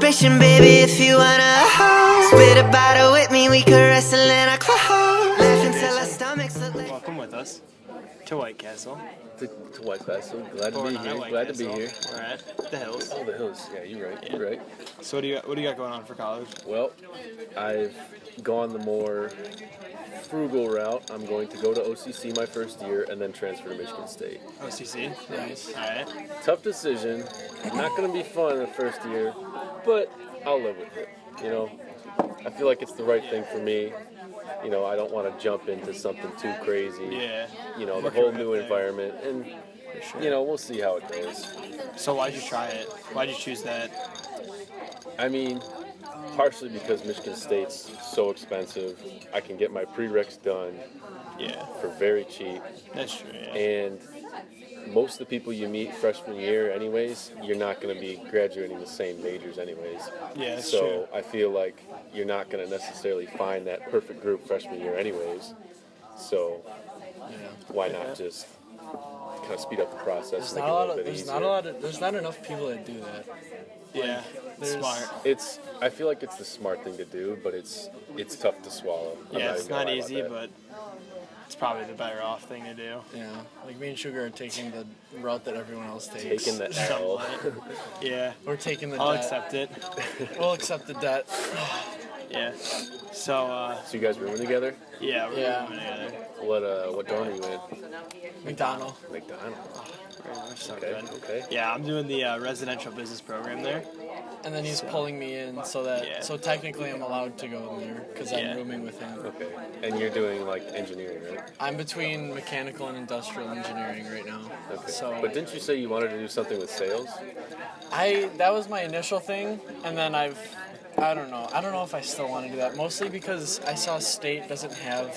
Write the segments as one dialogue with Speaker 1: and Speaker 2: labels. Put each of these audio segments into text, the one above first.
Speaker 1: celebration, baby, if you wanna. Spit a bottle with me, we could wrestle in a club. Laugh until our stomachs look like.
Speaker 2: Welcome with us to White Castle.
Speaker 3: To White Castle. Glad to be here. Glad to be here.
Speaker 2: We're at the Hills.
Speaker 3: Oh, the Hills. Yeah, you're right.
Speaker 2: Yeah.
Speaker 3: You're right.
Speaker 2: So what do you got going on for college?
Speaker 3: Well, I've gone the more frugal route. I'm going to go to OCC my first year and then transfer to Michigan State.
Speaker 2: OCC. Nice. All right.
Speaker 3: Tough decision. Not going to be fun the first year, but I'll live with it. You know, I feel like it's the right thing for me. You know, I don't want to jump into something too crazy.
Speaker 2: Yeah.
Speaker 3: You know, the whole new environment, and you know, we'll see how it goes.
Speaker 2: So why'd you try it? Why'd you choose that?
Speaker 3: I mean, partially because Michigan State's so expensive. I can get my prereqs done for very cheap.
Speaker 2: That's true, yeah.
Speaker 3: And most of the people you meet freshman year anyways, you're not going to be graduating the same majors anyways.
Speaker 2: Yeah, that's
Speaker 3: so
Speaker 2: true.
Speaker 3: I feel like you're not going to necessarily find that perfect group freshman year anyways. So why not just kind of speed up the process and make it a little bit easier.
Speaker 4: There's not enough people that do that.
Speaker 2: Yeah, smart.
Speaker 3: I feel like it's the smart thing to do, but it's tough to swallow.
Speaker 2: Yeah, it's not easy, but it's probably the better off thing to do.
Speaker 4: Yeah, like me and Sugar are taking the route that everyone else takes.
Speaker 3: Taking the L.
Speaker 2: Yeah.
Speaker 4: We're taking the
Speaker 2: I'll
Speaker 4: debt.
Speaker 2: accept it.
Speaker 4: We'll accept the debt.
Speaker 2: Yeah. So
Speaker 3: you guys rooming together?
Speaker 2: Yeah, we're rooming together.
Speaker 3: What dorm are you in?
Speaker 4: McDonald.
Speaker 3: Okay.
Speaker 2: Yeah, I'm doing the residential business program there.
Speaker 4: And then he's pulling me in so technically I'm allowed to go in there because I'm rooming with him.
Speaker 3: Okay. And you're doing like engineering, right?
Speaker 4: I'm between mechanical and industrial engineering right now.
Speaker 3: Okay.
Speaker 4: So,
Speaker 3: but didn't you say you wanted to do something with sales?
Speaker 4: that was my initial thing, and then I don't know if I still want to do that. Mostly because I saw State doesn't have.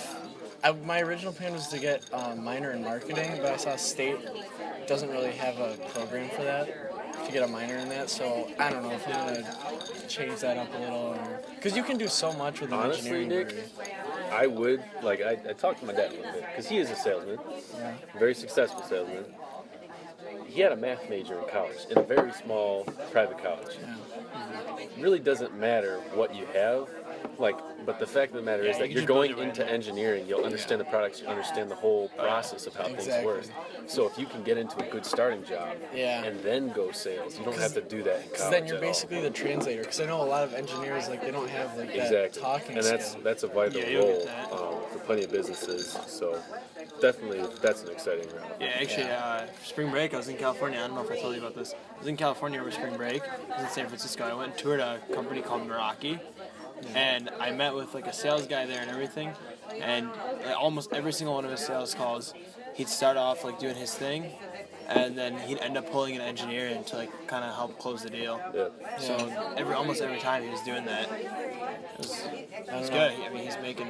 Speaker 4: My original plan was to get a minor in marketing, but I saw State doesn't really have a program for that, to get a minor in that. So I don't know if I'm going to change that up a little. Because you can do so much with an engineering degree.
Speaker 3: Nick, I would, like, I talked to my dad a little bit, because he is a salesman, very successful salesman. He had a math major in college, in a very small private college. It really doesn't matter what you have, but the fact of the matter is that you're going into engineering, you'll understand the products, you understand the whole process of how things work. So if you can get into a good starting job and then go sales, you don't have to do that in college.
Speaker 4: Because then you're basically the translator. Because I know a lot of engineers, they don't have that talking skill.
Speaker 3: And that's a vital role for plenty of businesses. So definitely, that's an exciting route.
Speaker 2: Yeah, actually, spring break, I was in California. I don't know if I told you about this. I was in California over spring break. I was in San Francisco. I went and toured a company called Meraki. And I met with a sales guy there and everything. And almost every single one of his sales calls, he'd start off doing his thing, and then he'd end up pulling an engineer in to kind of help close the deal.
Speaker 3: Yeah.
Speaker 2: So almost every time he was doing that. It was good. I mean, he's making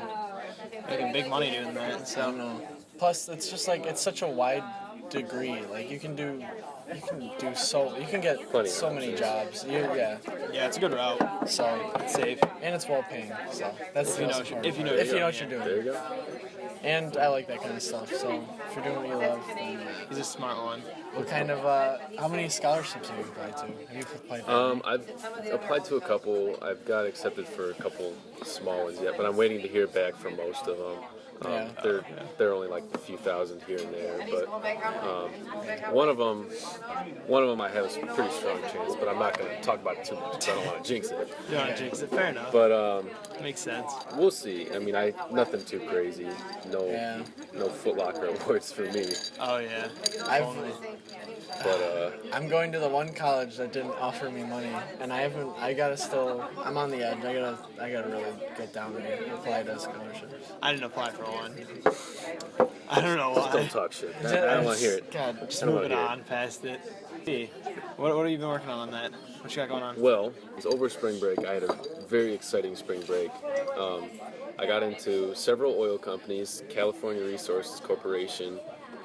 Speaker 2: big money doing that. So.
Speaker 4: I don't know. Plus, it's just it's such a wide degree. You can get so many jobs. Yeah,
Speaker 2: it's a good route.
Speaker 4: So
Speaker 2: it's safe
Speaker 4: and it's well paying. So that's
Speaker 2: if you know what you're doing.
Speaker 4: There you go. And I like that kind of stuff. So if you're doing what you love, then
Speaker 2: he's a smart one.
Speaker 4: What kind of how many scholarships have you applied to? Have you applied to
Speaker 3: I've applied to a couple. I've got accepted for a couple small ones yet, but I'm waiting to hear back from most of them. They're only a few thousand here and there, but one of them I have a pretty strong chance, but I'm not going to talk about it too much because I don't want to jinx it.
Speaker 2: You don't want to jinx it, fair enough.
Speaker 3: But
Speaker 2: makes sense.
Speaker 3: We'll see. I mean, nothing too crazy. No Foot Locker awards for me.
Speaker 2: Oh yeah.
Speaker 4: I'm going to the one college that didn't offer me money, and I'm on the edge. I gotta really get down and apply to scholarships.
Speaker 2: I didn't apply for one. I don't know why.
Speaker 3: Just don't talk shit. I don't want to hear it.
Speaker 2: God, just moving on past it. What have you been working on that? What you got going on?
Speaker 3: Well, it was over spring break. I had a very exciting spring break. I got into several oil companies, California Resources Corporation,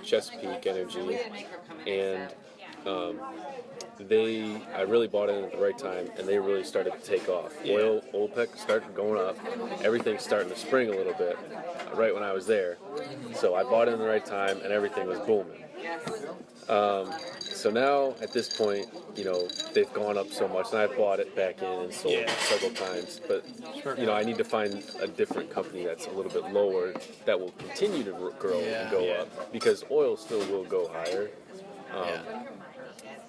Speaker 3: Chesapeake Energy, and I really bought in at the right time, and they really started to take off. Oil, OPEC started going up. Everything's starting to spring a little bit right when I was there. So I bought in at the right time, and everything was booming. So now at this point, they've gone up so much, and I've bought it back in and sold it several times. But I need to find a different company that's a little bit lower that will continue to grow and go up, because oil still will go higher.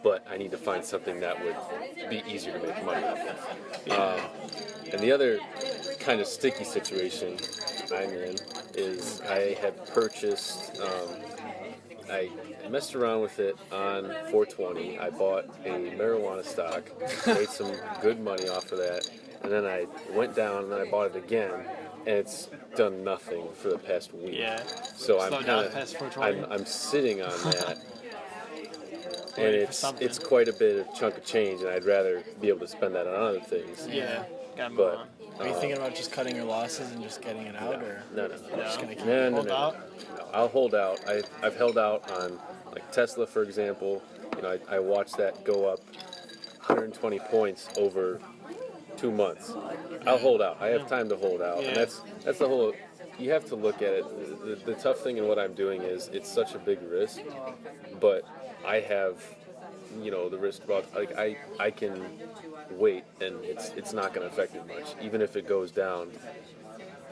Speaker 3: But I need to find something that would be easier to make money off of. And the other kind of sticky situation I'm in is I had purchased. I messed around with it on 420. I bought a marijuana stock, made some good money off of that, and then I went down and then I bought it again, and it's done nothing for the past week.
Speaker 2: Yeah.
Speaker 3: So I'm sitting on that, and it's quite a bit of chunk of change, and I'd rather be able to spend that on other things.
Speaker 2: Yeah. Gotta move
Speaker 3: But
Speaker 2: on.
Speaker 4: Are you thinking about just cutting your losses and just getting it out, or
Speaker 3: no.
Speaker 4: just gonna keep
Speaker 2: Hold out?
Speaker 3: No, I'll hold out. I've held out on, like, Tesla, for example. I watched that go up 120 points over 2 months. I'll hold out. I have time to hold out, and that's the whole. You have to look at it. The tough thing in what I'm doing is it's such a big risk, but I have, the risk about, like, I can wait, and it's not going to affect me much. Even if it goes down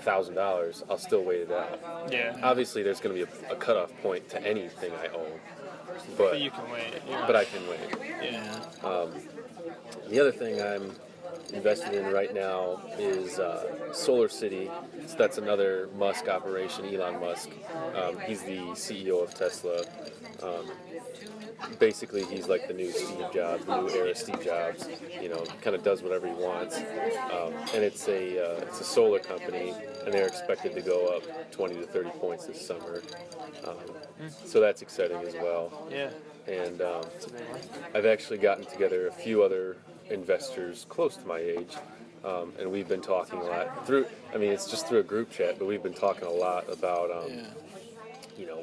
Speaker 3: $1,000, I'll still wait it out.
Speaker 2: Yeah.
Speaker 3: Obviously, there's going to be a cutoff point to anything I own, but
Speaker 2: you can wait.
Speaker 3: But I can wait.
Speaker 2: Yeah.
Speaker 3: The other thing I'm invested in right now is Solar City. So that's another Musk operation, Elon Musk. He's the CEO of Tesla. Basically, he's like the new Steve Jobs, the new era Steve Jobs. Kind of does whatever he wants. And it's a solar company, and they're expected to go up 20 to 30 points this summer. So that's exciting as well.
Speaker 2: Yeah.
Speaker 3: And I've actually gotten together a few other investors close to my age, and we've been talking a lot it's just through a group chat, but we've been talking a lot about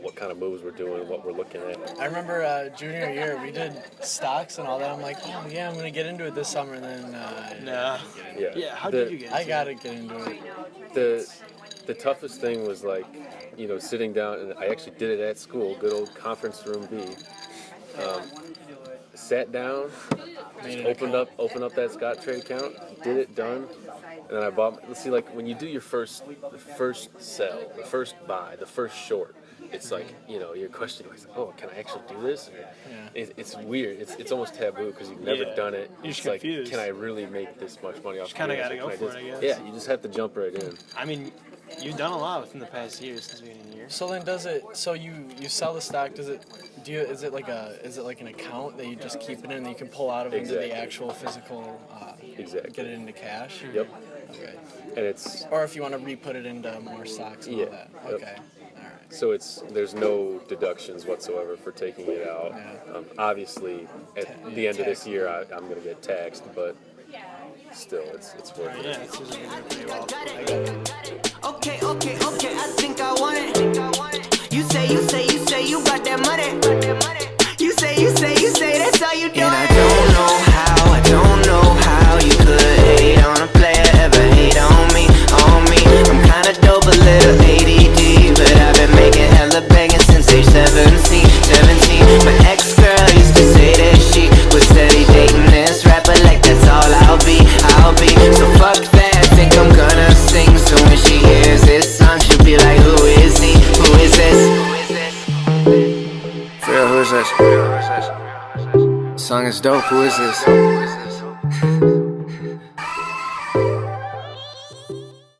Speaker 3: what kind of moves we're doing, what we're looking at.
Speaker 4: I remember junior year we did stocks and all that. I'm like, oh yeah, I'm gonna get into it this summer, and then
Speaker 2: Yeah. How did you get into
Speaker 4: I gotta get into it.
Speaker 3: The toughest thing was, like, sitting down, and I actually did it at school, good old conference room B. Sat down, just opened up that Scott trade account, did it, done, and then I bought. Let's see, like, when you do the first sell, the first buy, the first short, it's like, you're questioning, like, oh, can I actually do this? It's weird. It's almost taboo because you've never done it.
Speaker 2: You're just
Speaker 3: it's like,
Speaker 2: confused.
Speaker 3: can I really make this much money off?
Speaker 2: You kind of got to go for it, I guess.
Speaker 3: Yeah, you just have to jump right in.
Speaker 2: I mean, you've done a lot within the past year since the beginning of the year.
Speaker 4: So then, does it? So you sell the stock? Does it? Is it like an account that you just keep it in and you can pull out of into the actual physical?
Speaker 3: Exactly.
Speaker 4: Get it into cash.
Speaker 3: Yep.
Speaker 4: Okay.
Speaker 3: And it's.
Speaker 4: Or if you want to re-put it into more stocks and all that.
Speaker 3: Yep.
Speaker 4: Okay. All right.
Speaker 3: So there's no deductions whatsoever for taking it out.
Speaker 4: Yeah.
Speaker 3: Obviously, at the end of this year, I'm going to get taxed, but still, it's worth it.
Speaker 2: Yeah, it's usually going to pretty well.
Speaker 1: Okay, I think I want it. You say you got that money. You say that's all you do. And I don't know how you could hate on a player, ever hate on me. I'm kinda dope, a little ADD, but I've been making hella banging since age 17. My ex-girl used to say that she was steady dating this rapper, like that's all I'll be. So fuck that, think I'm gonna sing. So when she hears this song, she'll be like, who is he? Who is this? For real, who is this? Song is dope, who is this?